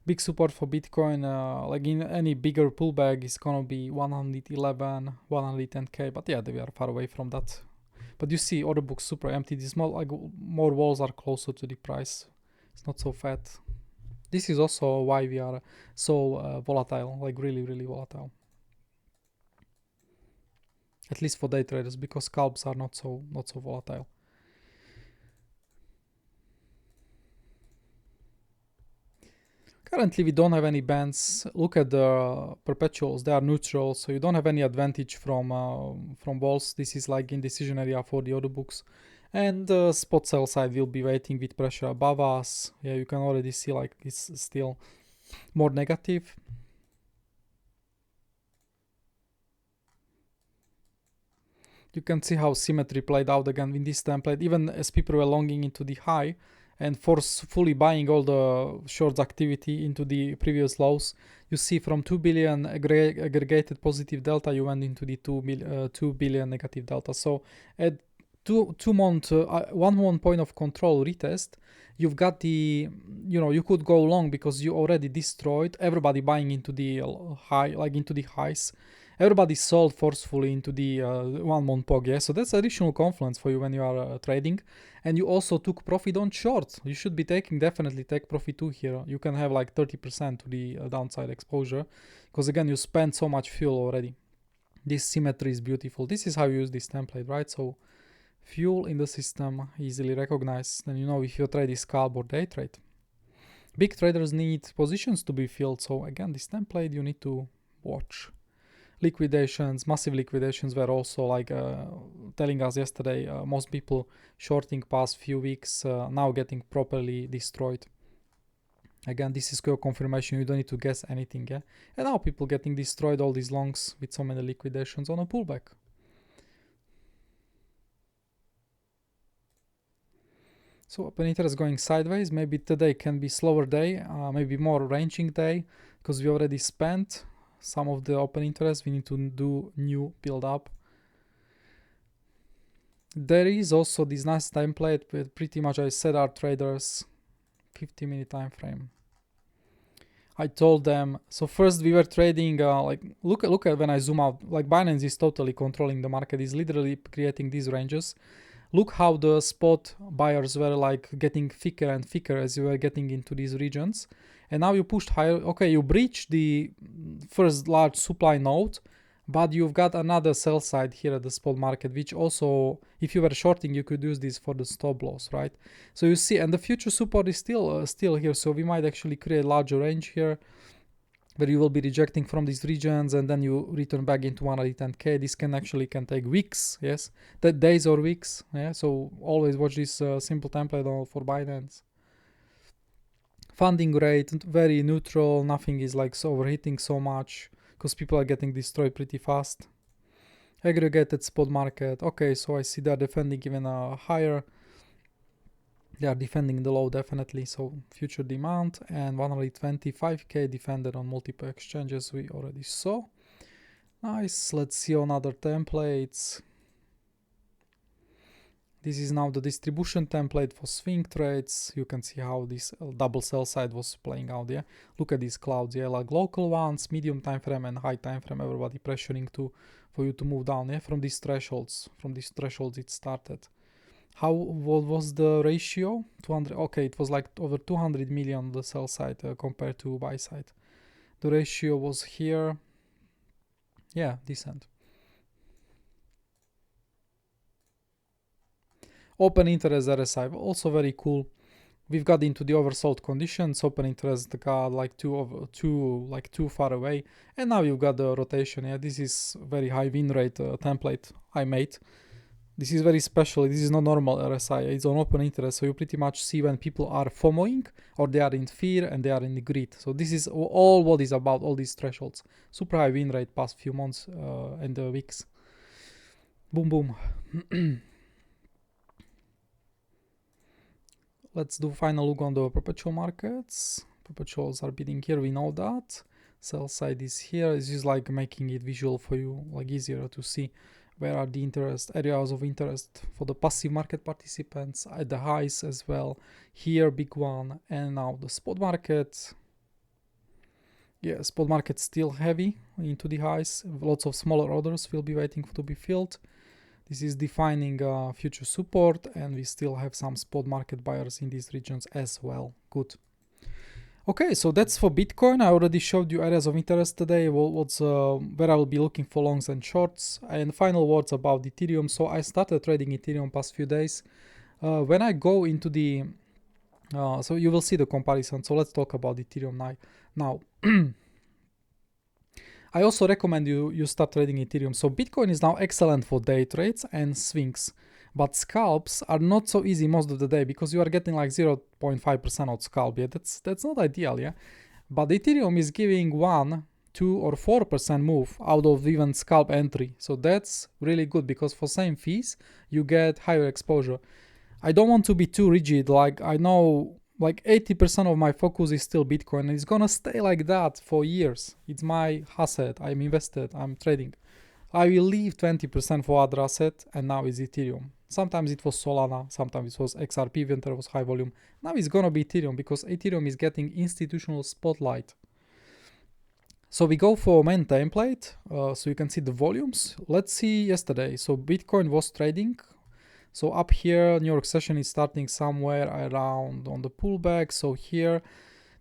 Big support for Bitcoin, like in any bigger pullback is gonna be 111, 110k, but yeah, we are far away from that. But you see order books super empty. These more walls are closer to the price. It's not so fat. This is also why we are so volatile, like really volatile. At least for day traders, because scalps are not so volatile. Currently, we don't have any bands. Look at the perpetuals; they are neutral, so you don't have any advantage from walls. This is like indecision area for the order books, and the spot sell side will be waiting with pressure above us. Yeah, you can already see like it's still more negative. You can see how symmetry played out again in this template, even as people were longing into the high and forcefully buying all the shorts activity into the previous lows. You see from 2 billion aggregated positive delta, you went into the 2 billion negative delta. So at 1 month point of control retest, you've got the, you could go long because you already destroyed everybody buying into the high, like into the highs. Everybody sold forcefully into the 1 month POG, yeah? So that's additional confluence for you when you are trading. And you also took profit on short. You should be definitely take profit too here. You can have like 30% to the downside exposure, because again, you spent so much fuel already. This symmetry is beautiful. This is how you use this template, right? So fuel in the system, easily recognized. Then you know if you trade this scalp or day trade. Big traders need positions to be filled. So again, this template you need to watch. Liquidations, massive liquidations were also like telling us yesterday, most people shorting past few weeks now getting properly destroyed. Again, this is clear confirmation, you don't need to guess anything, yeah? And now people getting destroyed, all these longs with so many liquidations on a pullback. So open interest going sideways. Maybe today can be slower day, maybe more ranging day, because we already spent some of the open interest. We need to do new build up. There is also this nice template with pretty much I said our traders 50-minute time frame. I told them, so first we were trading like look at when I zoom out, like Binance is totally controlling the market, is literally creating these ranges. Look how the spot buyers were like getting thicker and thicker as you were getting into these regions. And now you pushed higher. Okay, you breached the first large supply node. But you've got another sell side here at the spot market, which also, if you were shorting, you could use this for the stop loss, right? So you see, and the future support is still here, so we might actually create a larger range here, where you will be rejecting from these regions, and then you return back into 110k. This can take weeks, yes, that days or weeks, yeah. So always watch this simple template for Binance. Funding rate very neutral, nothing is like overheating so much because people are getting destroyed pretty fast. Aggregated spot market, okay, so I see they're defending even higher. They are defending the low definitely, so future demand, and 125k defended on multiple exchanges we already saw. Nice, let's see on other templates. This is now the distribution template for swing trades. You can see how this double sell side was playing out, yeah. Look at these clouds, yeah, like local ones, medium time frame and high time frame, everybody pressuring for you to move down, yeah, from these thresholds. From these thresholds it started. What was the ratio? 200, okay, it was like over 200 million on the sell side compared to buy side. The ratio was here, yeah, decent. Open interest RSI, also very cool. We've got into the oversold conditions. Open interest got like too far away, and now you've got the rotation. Yeah, this is very high win rate template I made. This is very special. This is not normal RSI. It's on open interest, so you pretty much see when people are FOMOing or they are in fear and they are in the greed. So this is all what is about, all these thresholds. Super high win rate past few months and weeks. Boom, boom. Let's do final look on the perpetual markets. Perpetuals are bidding here, we know that. Sell side is here. This is like making it visual for you, like easier to see where are the areas of interest for the passive market participants at the highs as well. Here, big one, and now the spot market. Yeah, spot market still heavy into the highs. Lots of smaller orders will be waiting to be filled. This is defining future support, and we still have some spot market buyers in these regions as well. Good. Okay, so that's for Bitcoin. I already showed you areas of interest today, where I will be looking for longs and shorts. And final words about Ethereum. So I started trading Ethereum past few days. When I go into the... so you will see the comparison. So let's talk about Ethereum now. I also recommend you start trading Ethereum. So Bitcoin is now excellent for day trades and swings. But scalps are not so easy most of the day because you are getting like 0.5% of scalp. Yeah, that's not ideal, yeah. But Ethereum is giving 1, 2 or 4% move out of even scalp entry. So that's really good because for same fees, you get higher exposure. I don't want to be too rigid. Like I know like 80% of my focus is still Bitcoin and it's gonna stay like that for years. It's my asset. I'm invested, I'm trading. I will leave 20% for other asset and now it's Ethereum. Sometimes it was Solana, sometimes it was XRP when there was high volume. Now it's gonna be Ethereum because Ethereum is getting institutional spotlight. So we go for main template, so you can see the volumes. Let's see yesterday. So Bitcoin was trading. So up here, New York session is starting somewhere around on the pullback. So here,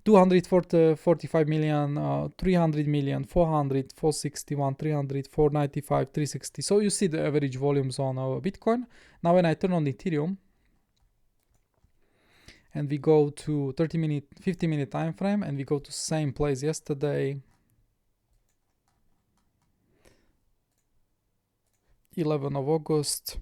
245 million, 300 million, 400, 461, 300, 495, 360. So you see the average volumes on Bitcoin. Now when I turn on Ethereum and we go to 30-minute, 50-minute time frame and we go to same place yesterday, 11 of August.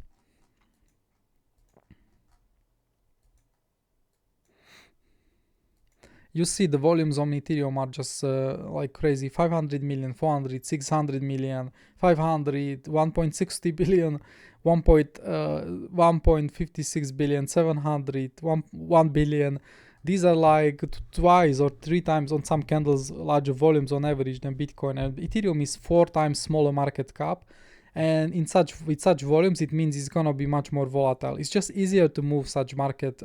You see the volumes on Ethereum are just like crazy. 500 million, 400, 600 million, 500, 1.60 billion, 1.56 billion, 700, 1 billion. These are like twice or 3 times on some candles larger volumes on average than Bitcoin. And Ethereum is 4 times smaller market cap. And with such volumes, it means it's gonna be much more volatile. It's just easier to move such market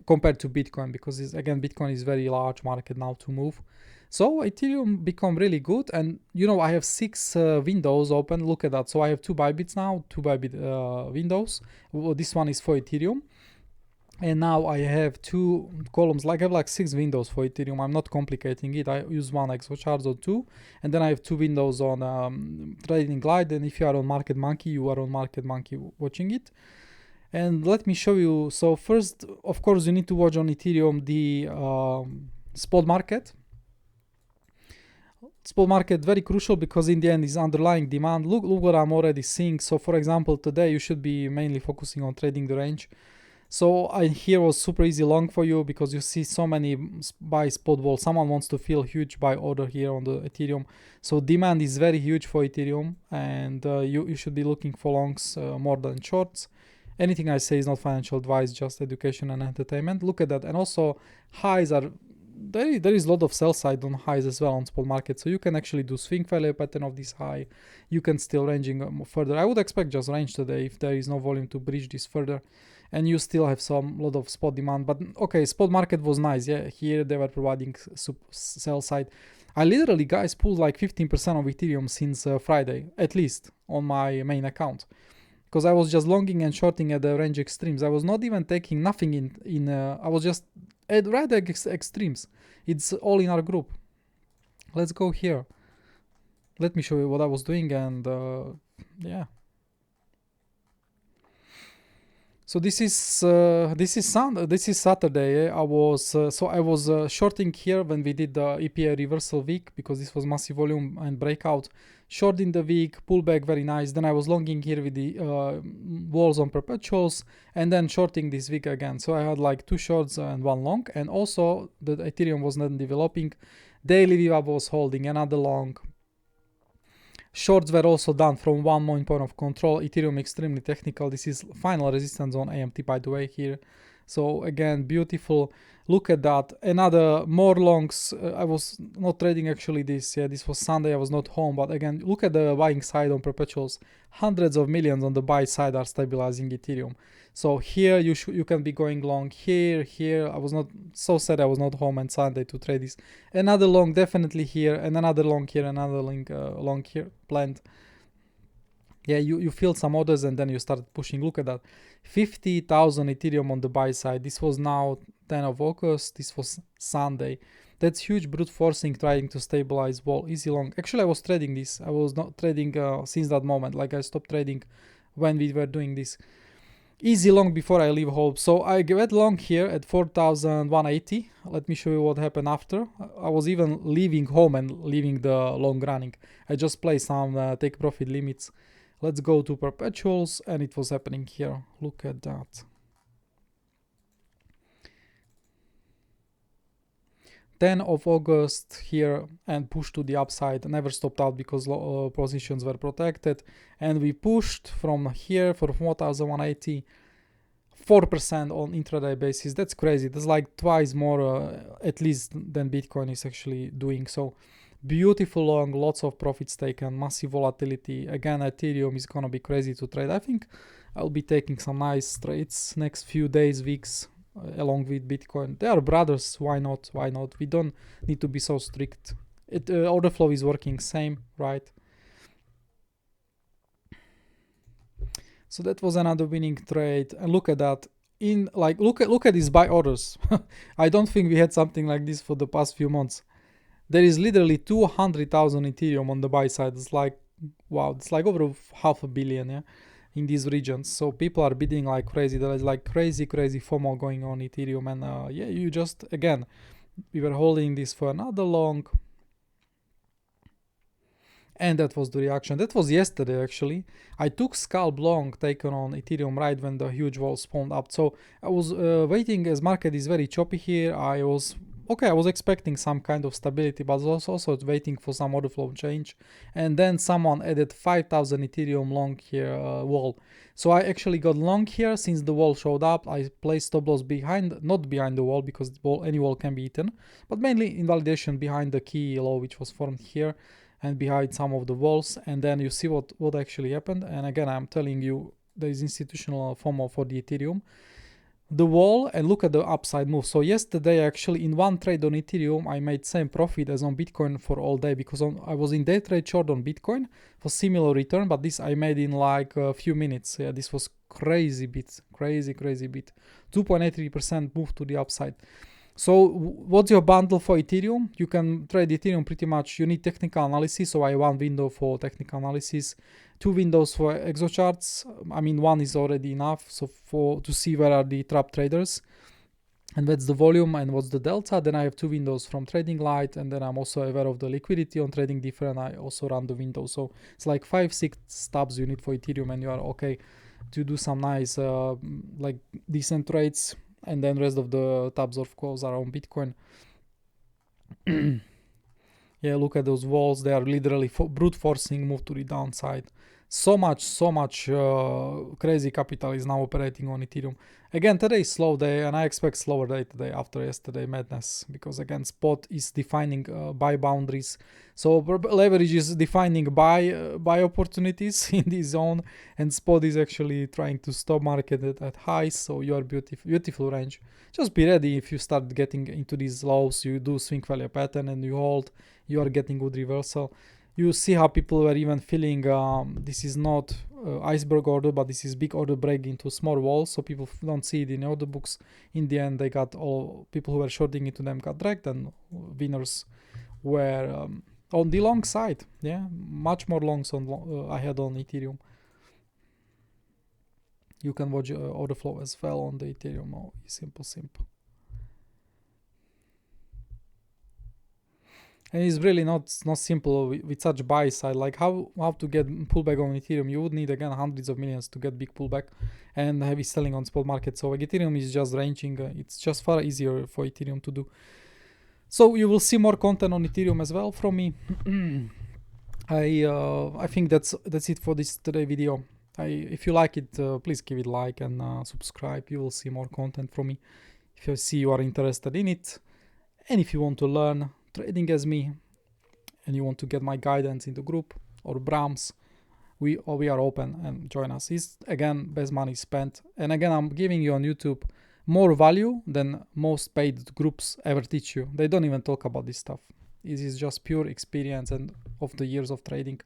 compared to Bitcoin because again Bitcoin is very large market now to move. So Ethereum become really good, and you know I have 6 windows open. Look at that. So I have 2 Bybits now, 2 Bybit windows. Well, this one is for Ethereum. And now I have two columns, like I have like 6 windows for Ethereum. I'm not complicating it. I use one Exocharts or two, and then I have 2 windows on Tradinglite. And if you are on Market Monkey, you are on Market Monkey watching it. And let me show you. So first, of course, you need to watch on Ethereum the spot market. Spot market very crucial because in the end is underlying demand. Look what I'm already seeing. So for example, today you should be mainly focusing on trading the range. So here was super easy long for you because you see so many buy spot wall. Someone wants to fill huge buy order here on the Ethereum. So demand is very huge for Ethereum, and you should be looking for longs more than shorts. Anything I say is not financial advice, just education and entertainment. Look at that. And also highs are there is a lot of sell side on highs as well on spot market, so you can actually do swing failure pattern of this high. You can still ranging further. I would expect just range today if there is no volume to bridge this further, and you still have some lot of spot demand. But okay, spot market was nice. Yeah, here they were providing sell side. I literally, guys, pulled like 15% of Ethereum since Friday, at least on my main account, because I was just longing and shorting at the range extremes. I was not even taking nothing in I was just at right extremes. It's all in our group. Let's go here. Let me show you what I was doing, and yeah. So this is Saturday. I was shorting here when we did the EPA reversal week, because this was massive volume and breakout. Short in the week, pullback, very nice. Then I was longing here with the walls on perpetuals, and then shorting this week again. So I had like 2 shorts and 1 long, and also the Ethereum was not developing. Daily VWAP was holding another long. Shorts were also done from 1 point of control. Ethereum extremely technical. This is final resistance on AMT, by the way, here. So again, beautiful. Look at that. Another more longs. I was not trading actually this. Yeah, this was Sunday. I was not home. But again, look at the buying side on perpetuals. Hundreds of millions on the buy side are stabilizing Ethereum. So here you can be going long. Here. I was not so sad. I was not home on Sunday to trade this. Another long definitely here, and another long here, another long here planned. Yeah, you filled some orders and then you started pushing. Look at that. 50,000 Ethereum on the buy side. This was now 10 of August. This was Sunday. That's huge brute forcing, trying to stabilize wall. Easy long. Actually, I was trading this. I was not trading since that moment. Like I stopped trading when we were doing this. Easy long before I leave home. So I get long here at 4,180. Let me show you what happened after. I was even leaving home and leaving the long running. I just placed some take profit limits. Let's go to perpetuals, and it was happening here. Look at that. 10 of August here, and pushed to the upside. Never stopped out because positions were protected. And we pushed from here for 4,180. 4% on intraday basis. That's crazy. That's like twice more at least than Bitcoin is actually doing. So beautiful long, lots of profits taken, massive volatility. Again, Ethereum is gonna be crazy to trade. I think I'll be taking some nice trades next few days, weeks, along with Bitcoin. They are brothers. Why not? We don't need to be so strict. Orderflow is working same, right? So that was another winning trade. And look at that. Look at these buy orders. I don't think we had something like this for the past few months. There is literally 200,000 Ethereum on the buy side. It's like, wow, it's like over $500 million, yeah, in these regions. So people are bidding like crazy. There is like crazy FOMO going on Ethereum. And yeah, you just, again, we were holding this for another long. And that was the reaction. That was yesterday, actually. I took scalp long taken on Ethereum right when the huge wall spawned up. So I was waiting, as market is very choppy here. I was expecting some kind of stability, but I was also waiting for some order flow change. And then someone added 5,000 Ethereum long here wall. So I actually got long here since the wall showed up. I placed stop loss not behind the wall, because any wall can be eaten, but mainly invalidation behind the key low which was formed here and behind some of the walls. And then you see what actually happened. And again, I'm telling you, there is institutional FOMO for the Ethereum. the wall and look at the upside move. So yesterday, actually, in one trade on Ethereum, I made same profit as on Bitcoin for all day, because I was in day trade short on Bitcoin for similar return, but this I made in like a few minutes. Yeah, this was crazy bit, crazy bit. 2.83% move to the upside. So what's your bundle for Ethereum? You can trade Ethereum pretty much. You need technical analysis. So I have one window for technical analysis, 2 windows for Exocharts. I mean, one is already enough. So to see where are the trap traders, and that's the volume and what's the delta. Then I have 2 windows from Tradinglite, and then I'm also aware of the liquidity on Tradingdifferent. I also run the window. So it's like 5-6 stubs you need for Ethereum, and you are okay to do some nice like decent trades. And then rest of the tabs of course are on Bitcoin. Yeah, look at those walls. They are literally brute forcing move to the downside. So much crazy capital is now operating on Ethereum. Again, today is slow day, and I expect slower day today after yesterday madness, because again, spot is defining buy boundaries. So leverage is defining buy opportunities in this zone, and spot is actually trying to stop market at highs. So your beautiful range. Just be ready if you start getting into these lows. You do swing value pattern and you hold. You are getting good reversal. You see how people were even feeling this is not iceberg order, but this is big order break into small walls. So people don't see it in order books. In the end, they got all people who were shorting into them got dragged, and winners were on the long side. Yeah, much more longs on I had on Ethereum. You can watch Orderflow as well on the Ethereum. Oh, simple. And it's really not simple with such buy side. Like how to get pullback on Ethereum. You would need again hundreds of millions to get big pullback and heavy selling on spot market. So like Ethereum is just ranging. It's just far easier for Ethereum to do. So you will see more content on Ethereum as well from me. I think that's it for this today video. If you like it, please give it a like and subscribe. You will see more content from me if you see you are interested in it. And if you want to learn trading as me and you want to get my guidance in the group or Brahms, we are open, and join us. It's again best money spent, and again I'm giving you on YouTube more value than most paid groups ever teach you. They don't even talk about this stuff. This is just pure experience and of the years of trading.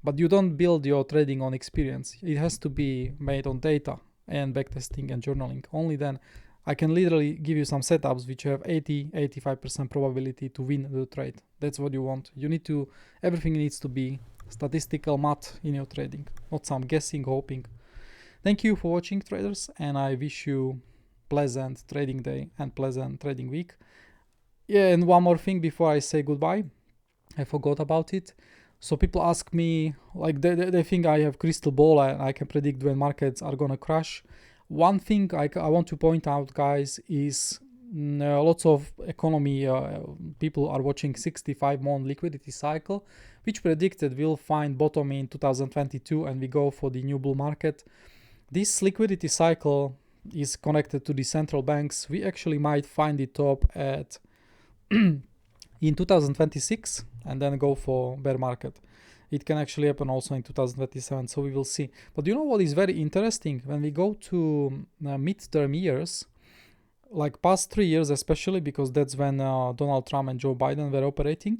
But you don't build your trading on experience. It has to be made on data and backtesting and journaling. Only then I can literally give you some setups which have 80-85% probability to win the trade. That's what you want. Everything needs to be statistical math in your trading, not some guessing, hoping. Thank you for watching, traders, and I wish you pleasant trading day and pleasant trading week. Yeah, and one more thing before I say goodbye. I forgot about it. So people ask me, like they think I have crystal ball and I can predict when markets are gonna crash. One thing I want to point out, guys, is lots of economy people are watching 65-month liquidity cycle, which predicted we'll find bottom in 2022 and we go for the new bull market. This liquidity cycle is connected to the central banks. We actually might find the top at in 2026 and then go for bear market. It can actually happen also in 2027, so we will see. But you know what is very interesting? When we go to midterm years, like past 3 years especially, because that's when Donald Trump and Joe Biden were operating,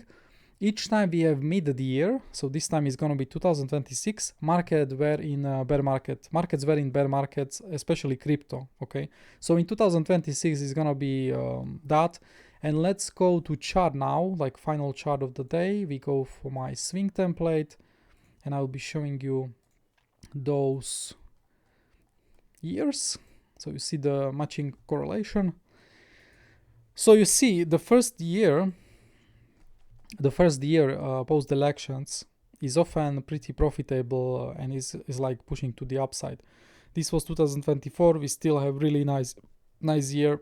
each time we have mid-year, so this time is going to be 2026, markets were in bear markets, especially crypto, okay? So in 2026 is going to be that. And let's go to chart now, like final chart of the day. We go for my swing template, and I'll be showing you those years. So you see the matching correlation. So you see the first year post elections is often pretty profitable and is like pushing to the upside. This was 2024. We still have really nice year.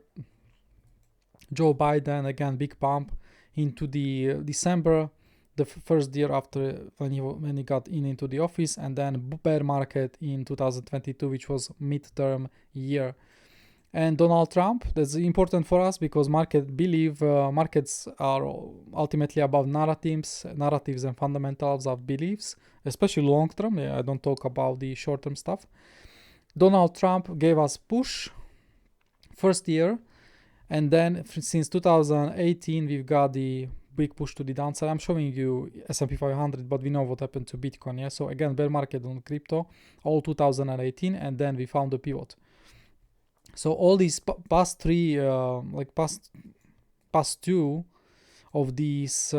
Joe Biden, again, big pump into the December, the first year after when he got into the office, and then bear market in 2022, which was midterm year. And Donald Trump, that's important for us because markets are ultimately about narratives and fundamentals of beliefs, especially long term. I don't talk about the short term stuff. Donald Trump gave us push first year, and then since 2018 we've got the big push to the downside. I'm showing you S&P 500, but we know what happened to Bitcoin. Yeah, so again, bear market on crypto all 2018, and then we found the pivot. So all these past three, past two of these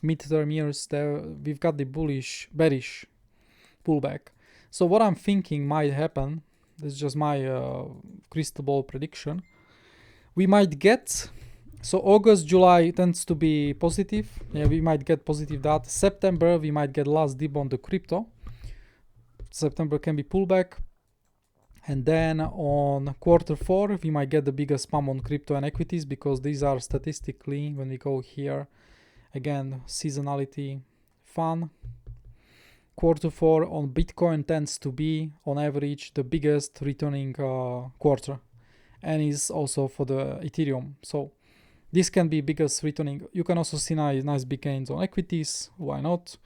midterm years, there we've got the bearish pullback. So what I'm thinking might happen, this is just my crystal ball prediction, we might get, so August, July tends to be positive. Yeah, we might get positive data. September, we might get last dip on the crypto. September can be pullback. And then on Q4, we might get the biggest pump on crypto and equities, because these are statistically, when we go here, again, seasonality, fun. Q4 on Bitcoin tends to be, on average, the biggest returning quarter, and is also for the Ethereum. So this can be biggest returning. You can also see nice big gains on equities. Why not?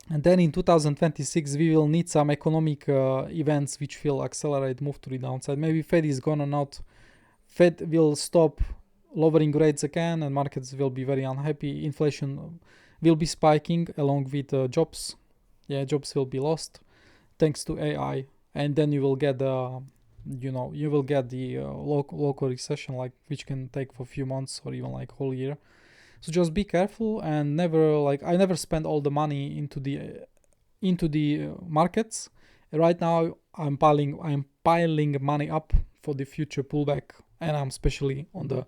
And then in 2026, we will need some economic events which will accelerate move to the downside. Maybe Fed will stop lowering rates again, and markets will be very unhappy. Inflation will be spiking along with jobs. Yeah, jobs will be lost thanks to AI, and then you will get the local recession, like, which can take for a few months or even like whole year. So just be careful, and I never spend all the money into the markets. Right now I'm piling money up for the future pullback, and I'm especially on the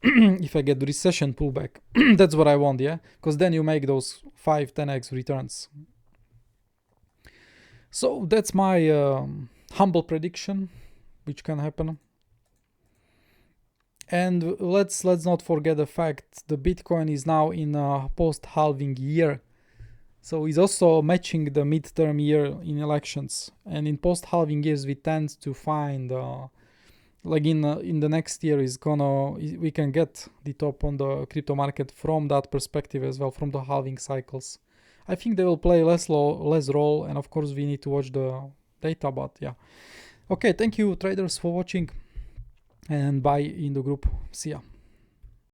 if I get the recession pullback. That's what I want, yeah, because then you make those 5-10x returns. So that's my humble prediction which can happen. And let's not forget the fact the Bitcoin is now in a post-halving year. So it's also matching the midterm year in elections. And in post-halving years, we tend to find, in the next year, we can get the top on the crypto market from that perspective as well, from the halving cycles. I think they will play less role, and of course we need to watch the data, but yeah. Okay, thank you traders for watching, and bye in the group. See ya.